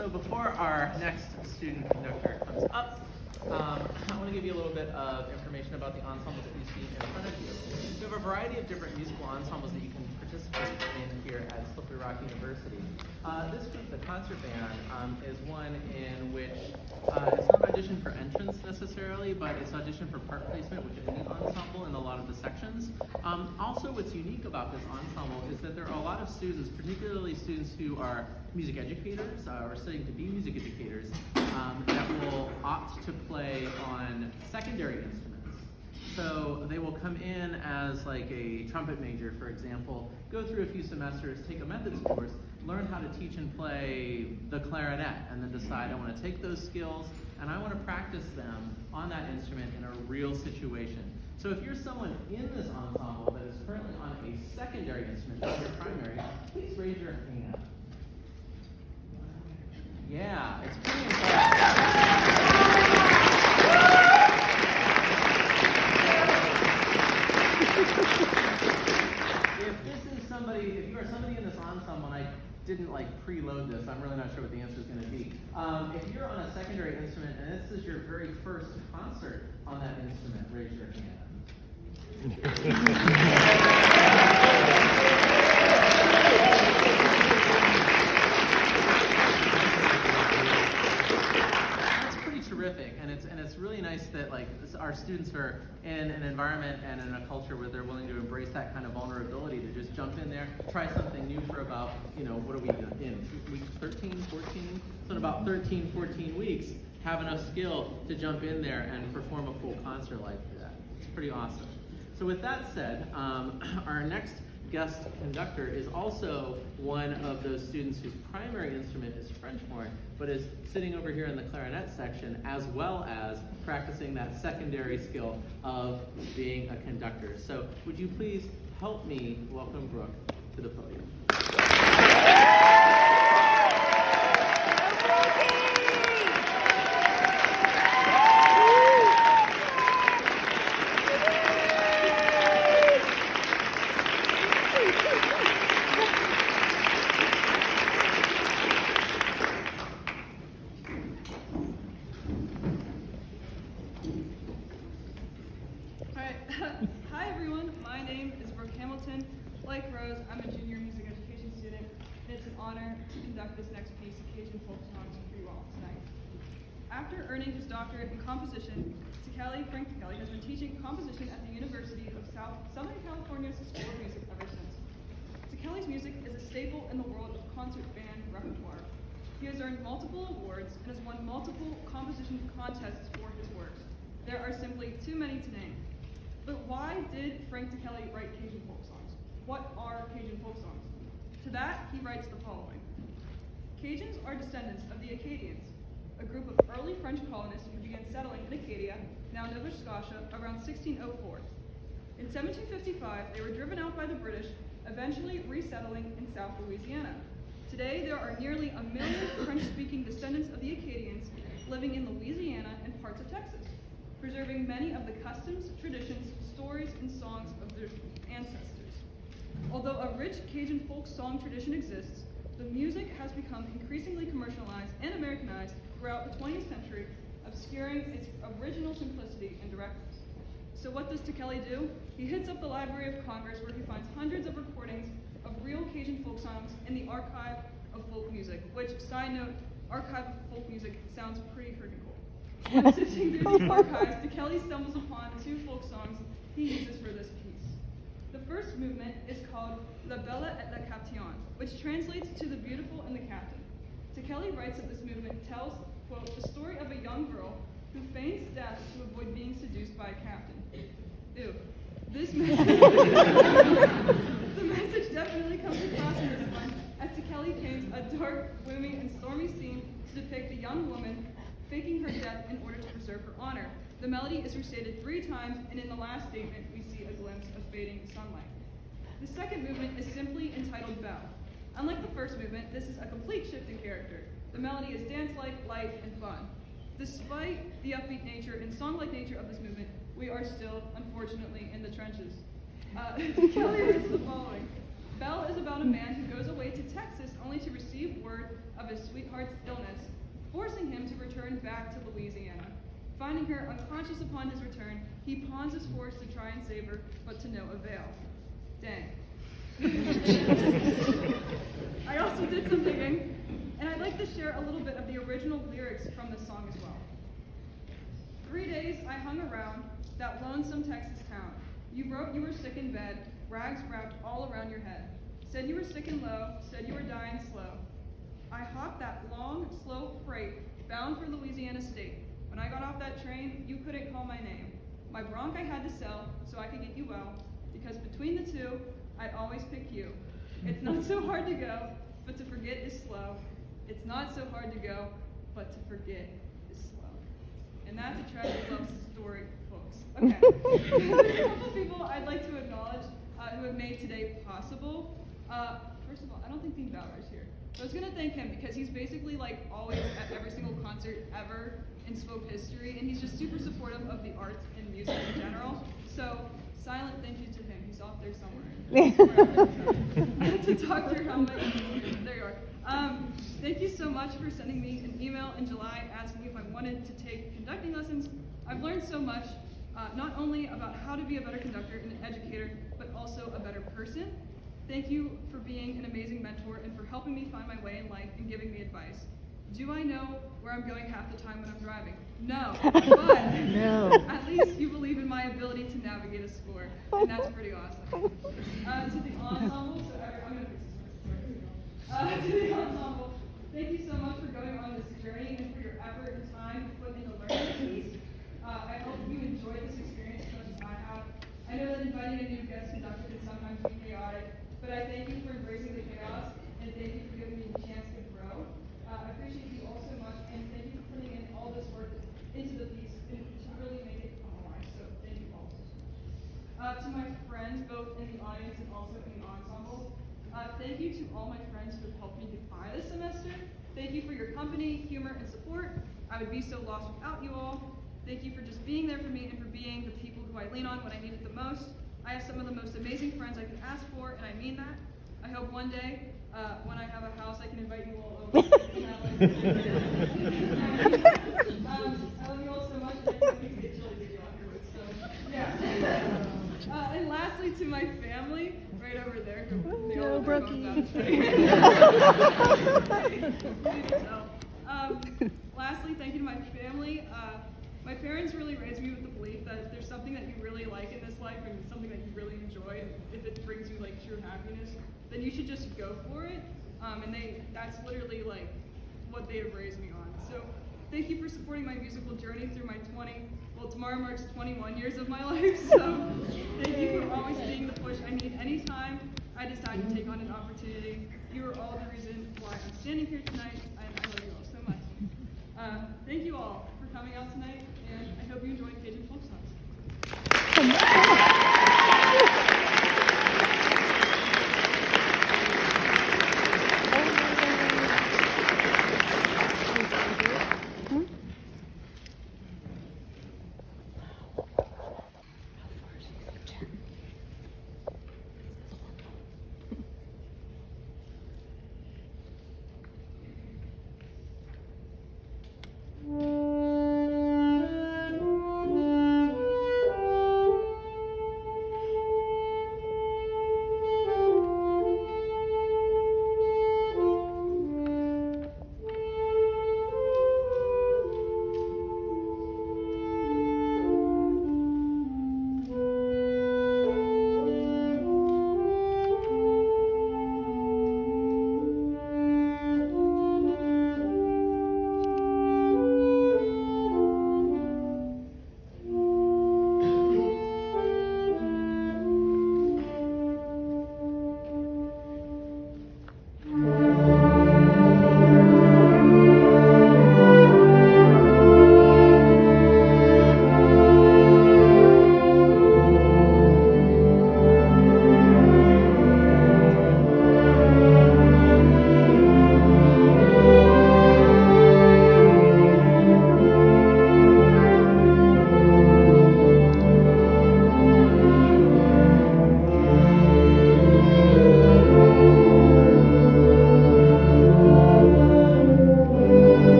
So before our next student conductor comes up, I want to give you a little bit of information about the ensembles that you see in front of you. We have a variety of different musical ensembles that you can participate in here at Slippery Rock University. This group, the concert band, is one in which it's not audition for entrance necessarily, but it's audition for part placement, which is in the ensemble in a lot of the sections. Also, what's unique about this ensemble is that there are a lot of students, particularly students who are music educators or studying to be music educators, that will opt to play on secondary instruments. So they will come in as like a trumpet major, for example, go through a few semesters, take a methods course, learn how to teach and play the clarinet, and then decide I want to take those skills and I want to practice them on that instrument in a real situation. So if you're someone in this ensemble that is currently on a secondary instrument, not your primary, please raise your hand. Yeah, it's pretty impressive. If you are somebody in this ensemble, and I didn't preload this, I'm really not sure what the answer is going to be. If you're on a secondary instrument and this is your very first concert on that instrument, raise your hand. Terrific, and it's really nice that our students are in an environment and in a culture where they're willing to embrace that kind of vulnerability to just jump in there, try something new for about, what are we in, week 13, 14? So in about 13, 14 weeks, have enough skill to jump in there and perform a full concert like that. It's pretty awesome. So with that said, our next guest conductor is also one of those students whose primary instrument is French horn, but is sitting over here in the clarinet section, as well as practicing that secondary skill of being a conductor. So would you please help me welcome Brooke to the podium. I'm a junior music education student, and it's an honor to conduct this next piece of Cajun folk songs for you all tonight. After earning his doctorate in composition, Frank Tekeli has been teaching composition at the University of Southern California's School of Music ever since. Tekeli's music is a staple in the world of concert band repertoire. He has earned multiple awards and has won multiple composition contests for his works. There are simply too many to name. But why did Frank Tekeli write Cajun folk songs? What are Cajun folk songs? To that, he writes the following. Cajuns are descendants of the Acadians, a group of early French colonists who began settling in Acadia, now Nova Scotia, around 1604. In 1755, they were driven out by the British, eventually resettling in South Louisiana. Today, there are nearly 1 million French-speaking descendants of the Acadians living in Louisiana and parts of Texas, preserving many of the customs, traditions, stories, and songs of their ancestors. Although a rich Cajun folk song tradition exists, the music has become increasingly commercialized and Americanized throughout the 20th century, obscuring its original simplicity and directness. So what does Tekeli do? He hits up the Library of Congress, where he finds hundreds of recordings of real Cajun folk songs in the Archive of Folk Music, which, side note, Archive of Folk Music sounds pretty freaking cool. When sifting through these archives, Tekeli stumbles upon 2 folk songs he uses for this piece. The first movement is called La Belle et la Capitaine, which translates to the beautiful and the captain. Tekeli writes that this movement tells, quote, the story of a young girl who feigns death to avoid being seduced by a captain. Ew. This message, the message definitely comes across in this one, as Tekeli paints a dark, gloomy, and stormy scene to depict a young woman faking her death in order to preserve her honor. The melody is recited 3 times, and in the last statement, we see a glimpse of fading sunlight. The second movement is simply entitled Belle. Unlike the first movement, this is a complete shift in character. The melody is dance-like, light, and fun. Despite the upbeat nature and song-like nature of this movement, we are still, unfortunately, in the trenches. Tekeli writes the following. Belle is about a man who goes away to Texas only to receive word of his sweetheart's illness, forcing him to return back to Louisiana. Finding her unconscious upon his return, he pawns his horse to try and save her, but to no avail. Dang. I also did some digging, and I'd like to share a little bit of the original lyrics from the song as well. 3 days I hung around that lonesome Texas town. You wrote you were sick in bed, rags wrapped all around your head. Said you were sick and low, said you were dying slow. I hopped that long, slow freight bound for Louisiana State. When I got off that train, you couldn't call my name. My bronc I had to sell so I could get you well, because between the two, I'd always pick you. It's not so hard to go, but to forget is slow. It's not so hard to go, but to forget is slow. And that's a tragic love story, folks. Okay. There's a couple of people I'd like to acknowledge who have made today possible. First of all, I don't think Dean Bauer is here. So I was gonna thank him because he's basically like always at every single concert ever in Swope history, and he's just super supportive of the arts and music in general. So silent thank you to him. He's off there somewhere. To Dr. Helmet, there you are. Thank you so much for sending me an email in July asking if I wanted to take conducting lessons. I've learned so much, not only about how to be a better conductor and an educator, but also a better person. Thank you for being an amazing mentor and for helping me find my way in life and giving me advice. Do I know where I'm going half the time when I'm driving? No, but No. at least you believe in my ability to navigate a score, and that's pretty awesome. To the ensemble, so I'm gonna fix this. To the ensemble, thank you so much for going on this journey and for your effort and time put into learning this piece. I hope you enjoyed this experience as much as I have. I know that inviting a new guest conductor can sometimes be chaotic, but I thank you for embracing the chaos, and thank you for giving me a chance to grow. I appreciate you all so much, and thank you for putting in all this work into the piece and to really make it come alive. So thank you all so much. To my friends, both in the audience and also in the ensemble, thank you to all my friends who have helped me get by this semester. Thank you for your company, humor, and support. I would be so lost without you all. Thank you for just being there for me and for being the people who I lean on when I need it the most. I have some of the most amazing friends I could ask for, and I mean that. I hope one day, when I have a house, I can invite you all over. I love you all so much. I think we can get chili video afterwards, so yeah. And lastly, to my family, right over there. They all No, look like Brookie. bones out. Lastly, thank you to my family. My parents really raised me with the belief that if there's something that you really like in this life and something that you really enjoy, if it brings you like true happiness, then you should just go for it. And that's literally like what they have raised me on. So thank you for supporting my musical journey through my tomorrow marks 21 years of my life. So thank you for always being the push I need anytime I decide to take on an opportunity. You are all the reason why I'm standing here tonight, and I love you all so much. Thank you all for coming out tonight, and I hope you enjoyed Cajun folk songs.